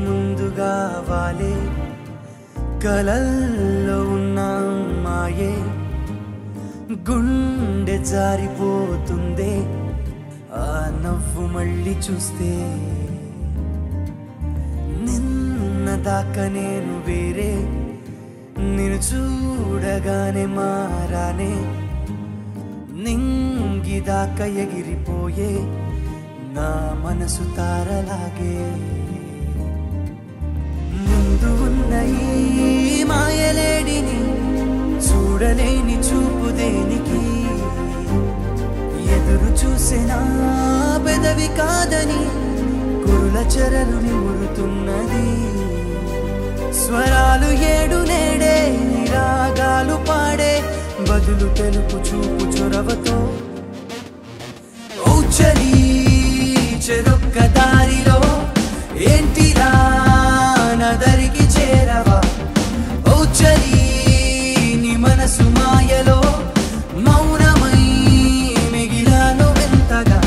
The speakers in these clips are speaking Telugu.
ముందుగా వాలే కలల్లో ఉన్న అమ్మాయే గుండె జారిపోతుందే ఆ నవ్వు మళ్ళీ చూస్తే నిన్న దాకా నేను వేరే నిన్ను చూడగానే మారానే నింగిదాకా ఎగిరిపోయే నా మనసు తారలాగే ముందు ఉన్న ఈ మాయలేడిని చూడలేని చూపు దేనికి ఎదురు చూసిన పెదవి కాదని కురుల చెరలు నిమురుతున్నది స్వరాలు ఏడు నేడే రాగాలు పాడే బదులు తెలుపు చూపు చొరవతో ఔచరీ చెరొక్క దారిలో ఏంటిరా నదరికి చేరవా ఔచరీ నీ మనసు మాయలో మౌనమై మిగిలాను ఎంతగా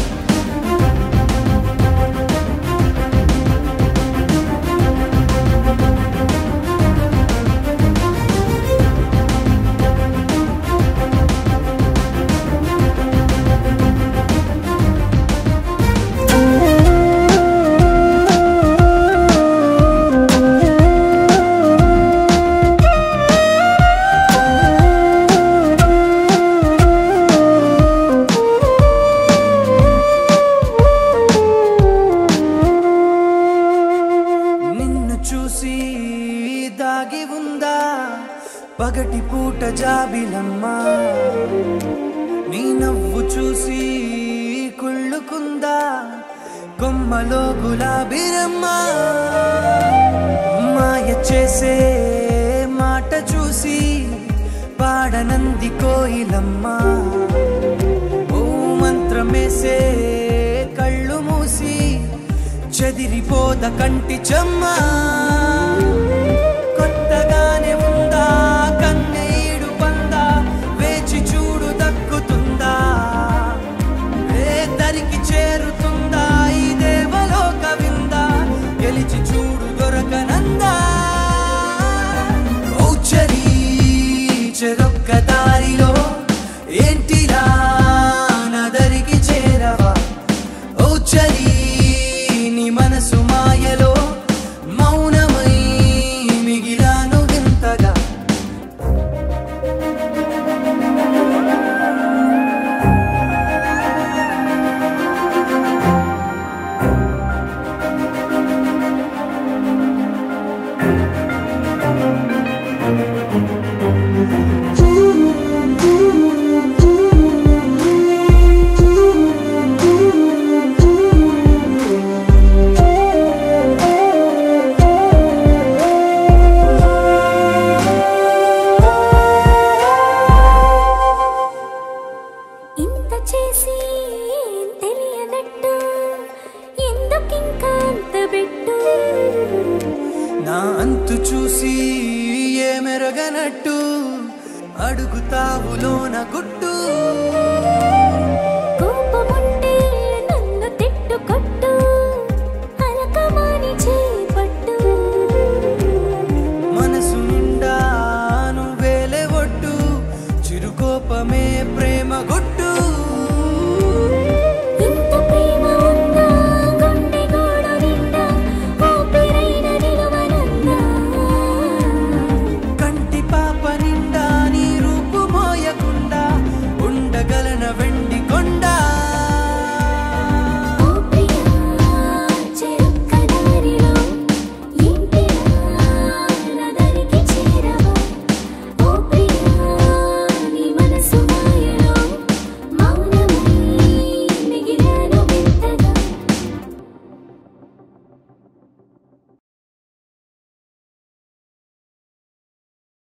చూసి దాగి ఉందా పగటి పూట జాబిలమ్మ నీ నవ్వు చూసి కుళ్ళుకుందా కొమ్మలో గులాబీరమ్మ మాయ చేసే మాట చూసి పాడనంది కోయిలమ్మ ఓ మంత్రమేసే కళ్ళు మూసి చెదిరిపోద కంటి చెమ్మ కొత్తగానే ఉందా కన్నీడు పందా వేచి చూడు దక్కుతుందా దరికి చేరుతుందా ఈ దేవలోక విందా గెలిచి చూడు దొరకనందా ఔచరీ చెరొక్క దారిలో ఏంటిరా నదరికి చేరవా ఔచరీ మనసు మాయలో మౌనమై మిగిలాను ఎంతగా నా అంతు చూసి ఏమెరగనట్టు అడుగుతావులోన గుట్టు